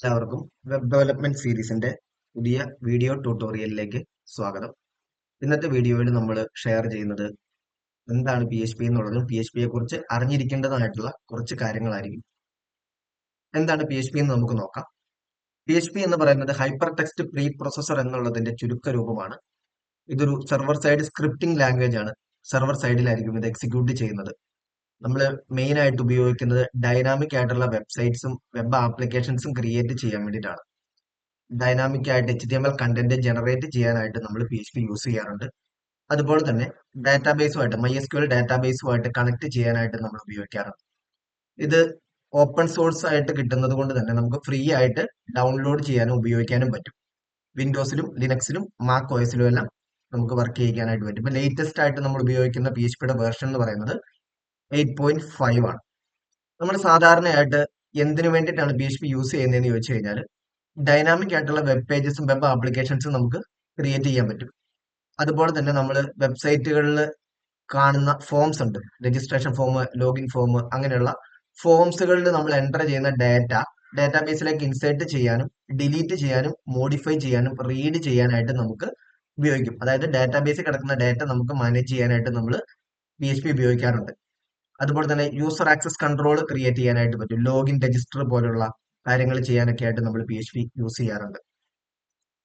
എല്ലാവർക്കും web development സീരീസിന്റെ പുതിയ വീഡിയോ ട്യൂട്ടോറിയലിലേക്ക് സ്വാഗതം. ഇന്നത്തെ വീഡിയോയിൽ നമ്മൾ ഷെയർ ചെയ്യുന്നത് എന്താണ് പി എച്ച് പി എന്നുള്ളതും പി എച്ച് പിയെ കുറിച്ച് അറിഞ്ഞിരിക്കേണ്ടതായിട്ടുള്ള കുറച്ച് കാര്യങ്ങളായിരിക്കും. എന്താണ് പി എച്ച് പി എന്ന് നമുക്ക് നോക്കാം. പി എച്ച് പി എന്ന് പറയുന്നത് ഹൈപ്പർ ടെക്സ്റ്റ് പ്രീ പ്രൊസസർ എന്നുള്ളതിന്റെ ചുരുക്ക രൂപമാണ്. ഇതൊരു സെർവർ സൈഡ് സ്ക്രിപ്റ്റിംഗ് ലാംഗ്വേജ് ആണ്. സെർവർ സൈഡിലായിരിക്കും ഇത് എക്സിക്യൂട്ട് ചെയ്യുന്നത്. നമ്മൾ മെയിൻ ആയിട്ട് ഉപയോഗിക്കുന്നത് ഡൈനാമിക് ആയിട്ടുള്ള വെബ്സൈറ്റ്സും വെബ് ആപ്ലിക്കേഷൻസും ക്രിയേറ്റ് ചെയ്യാൻ വേണ്ടിയിട്ടാണ്. ഡൈനാമിക് ആയിട്ട് HTML കണ്ടന്റ് ജനറേറ്റ് ചെയ്യാനായിട്ട് നമ്മൾ പി എച്ച് പി യൂസ് ചെയ്യാറുണ്ട്. അതുപോലെ തന്നെ ഡാറ്റാബേസുമായിട്ട് MySQL ഡാറ്റാബേസുമായിട്ട് കണക്ട് ചെയ്യാനായിട്ട് നമ്മൾ ഉപയോഗിക്കാറുണ്ട്. ഇത് ഓപ്പൺ സോഴ്സ് ആയിട്ട് കിട്ടുന്നത് കൊണ്ട് തന്നെ നമുക്ക് ഫ്രീ ആയിട്ട് ഡൗൺലോഡ് ചെയ്യാനും ഉപയോഗിക്കാനും പറ്റും. വിൻഡോസിലും ലിനക്സിലും മാക് OSലും എല്ലാം നമുക്ക് വർക്ക് ചെയ്യിക്കാനായിട്ട് പറ്റും. ഇപ്പൊ ലേറ്റസ്റ്റ് ആയിട്ട് നമ്മൾ ഉപയോഗിക്കുന്ന പി എച്ച് പിയുടെ വേർഷൻ എന്ന് പറയുന്നത് 8.5 ആണ്. നമ്മൾ സാധാരണയായിട്ട് എന്തിനു വേണ്ടിയിട്ടാണ് പി എച്ച് പി യൂസ് ചെയ്യുന്നതെന്ന് ചോദിച്ചു കഴിഞ്ഞാൽ ഡൈനാമിക് ആയിട്ടുള്ള വെബ് പേജസും വെബ് ആപ്ലിക്കേഷൻസും നമുക്ക് ക്രിയേറ്റ് ചെയ്യാൻ പറ്റും. അതുപോലെ തന്നെ നമ്മൾ വെബ്സൈറ്റുകളിൽ കാണുന്ന ഫോംസ് ഉണ്ട്, രജിസ്ട്രേഷൻ ഫോം, ലോഗിൻ ഫോം, അങ്ങനെയുള്ള ഫോംസുകളിൽ നമ്മൾ എൻ്റർ ചെയ്യുന്ന ഡാറ്റാബേസിലേക്ക് ഇൻസേർട്ട് ചെയ്യാനും ഡിലീറ്റ് ചെയ്യാനും മോഡിഫൈ ചെയ്യാനും റീഡ് ചെയ്യാനായിട്ട് നമുക്ക് ഉപയോഗിക്കും. അതായത് ഡാറ്റാബേസിൽ കിടക്കുന്ന ഡാറ്റ നമുക്ക് മാനേജ് ചെയ്യാനായിട്ട് നമ്മൾ പി എച്ച് പി ഉപയോഗിക്കാറുണ്ട്. അതുപോലെ തന്നെ യൂസർ ആക്സസ് കൺട്രോൾ ക്രിയേറ്റ് ചെയ്യാനായിട്ട് പറ്റും. ലോഗിൻ രജിസ്റ്റർ പോലുള്ള കാര്യങ്ങൾ ചെയ്യാനൊക്കെ ആയിട്ട് നമ്മൾ പി എച്ച് പി യൂസ് ചെയ്യാറുണ്ട്.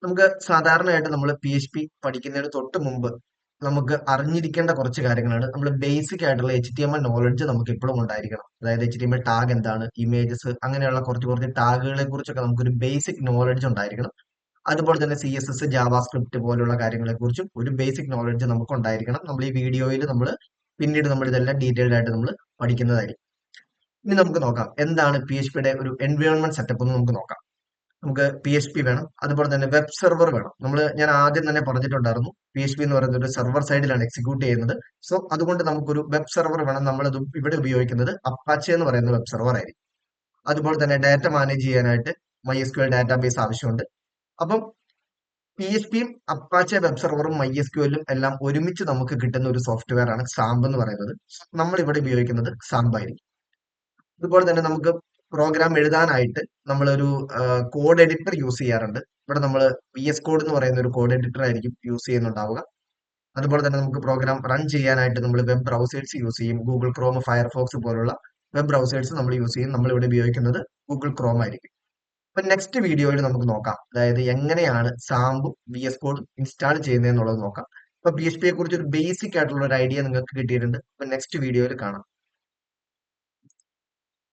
നമുക്ക് സാധാരണയായിട്ട് നമ്മൾ പി എച്ച് പി പഠിക്കുന്നതിന് തൊട്ട് മുമ്പ് നമുക്ക് അറിഞ്ഞിരിക്കേണ്ട കുറച്ച് കാര്യങ്ങളാണ്. നമ്മൾ ബേസിക് ആയിട്ടുള്ള HTML നോളജ് നമുക്ക് എപ്പോഴും ഉണ്ടായിരിക്കണം. അതായത് HTML ടാഗ് എന്താണ്, ഇമേജസ്, അങ്ങനെയുള്ള കുറച്ച് ടാഗുകളെ കുറിച്ചൊക്കെ നമുക്കൊരു ബേസിക് നോളജ് ഉണ്ടായിരിക്കണം. അതുപോലെ തന്നെ CSS, ജാവാസ്ക്രിപ്റ്റ് പോലുള്ള കാര്യങ്ങളെ കുറിച്ചും ഒരു ബേസിക് നോളജ് നമുക്ക് ഉണ്ടായിരിക്കണം. നമ്മൾ ഈ വീഡിയോയിൽ പിന്നീട് നമ്മൾ ഇതെല്ലാം ഡീറ്റെയിൽഡ് ആയിട്ട് നമ്മൾ പഠിക്കുന്നതായിരിക്കും. ഇനി നമുക്ക് നോക്കാം എന്താണ് പി എച്ച് പിയുടെ ഒരു എൻവയോൺമെന്റ് സെറ്റപ്പ് എന്ന് നമുക്ക് നോക്കാം. നമുക്ക് പി എച്ച് പി വേണം, അതുപോലെ തന്നെ വെബ് സെർവർ വേണം. ഞാൻ ആദ്യം തന്നെ പറഞ്ഞിട്ടുണ്ടായിരുന്നു, പി എച്ച് പി എന്ന് പറയുന്നത് ഒരു സെർവർ സൈഡിലാണ് എക്സിക്യൂട്ട് ചെയ്യുന്നത്. സോ അതുകൊണ്ട് നമുക്കൊരു വെബ് സെർവർ വേണം. നമ്മളത് ഇവിടെ ഉപയോഗിക്കുന്നത് അപ്പാച്ചെ എന്ന് പറയുന്ന വെബ് സെർവർ ആയിരിക്കും. അതുപോലെ തന്നെ ഡാറ്റ മാനേജ് ചെയ്യാനായിട്ട് MySQL ഡാറ്റാബേസ് ആവശ്യമുണ്ട്. അപ്പം പി എച്ച് പിയും അപ്പാച്ചെ വെബ് സെർവറും MySQLും എല്ലാം ഒരുമിച്ച് നമുക്ക് കിട്ടുന്ന ഒരു സോഫ്റ്റ്വെയർ ആണ് സാംബ് എന്ന് പറയുന്നത്. നമ്മൾ ഇവിടെ ഉപയോഗിക്കുന്നത് സാംബ് ആയിരിക്കും. അതുപോലെ തന്നെ നമുക്ക് പ്രോഗ്രാം എഴുതാനായിട്ട് നമ്മളൊരു കോഡ് എഡിറ്റർ യൂസ് ചെയ്യാറുണ്ട്. ഇവിടെ നമ്മൾ VS കോഡ് എന്ന് പറയുന്ന ഒരു കോഡ് എഡിറ്റർ ആയിരിക്കും യൂസ് ചെയ്യുന്നുണ്ടാവുക. അതുപോലെ തന്നെ നമുക്ക് പ്രോഗ്രാം റൺ ചെയ്യാനായിട്ട് നമ്മൾ വെബ് ബ്രൗസേഴ്സ് യൂസ് ചെയ്യും. ഗൂഗിൾ ക്രോം, ഫയർഫോക്സ് പോലുള്ള വെബ് ബ്രൗസേഴ്സ് നമ്മൾ യൂസ് ചെയ്യും. നമ്മൾ ഇവിടെ ഉപയോഗിക്കുന്നത് ഗൂഗിൾ ക്രോം ആയിരിക്കും. അപ്പൊ നെക്സ്റ്റ് വീഡിയോയിൽ നമുക്ക് നോക്കാം, അതായത് എങ്ങനെയാണ് സാമ്പും VS കോഡും ഇൻസ്റ്റാൾ ചെയ്യുന്നത് എന്നുള്ളത് നോക്കാം. അപ്പൊ പി എച്ച് പിയെ കുറിച്ച് ഒരു ബേസിക് ആയിട്ടുള്ള ഒരു ഐഡിയ നിങ്ങൾക്ക് കിട്ടിയിട്ടുണ്ട്. അപ്പൊ നെക്സ്റ്റ് വീഡിയോയിൽ കാണാം.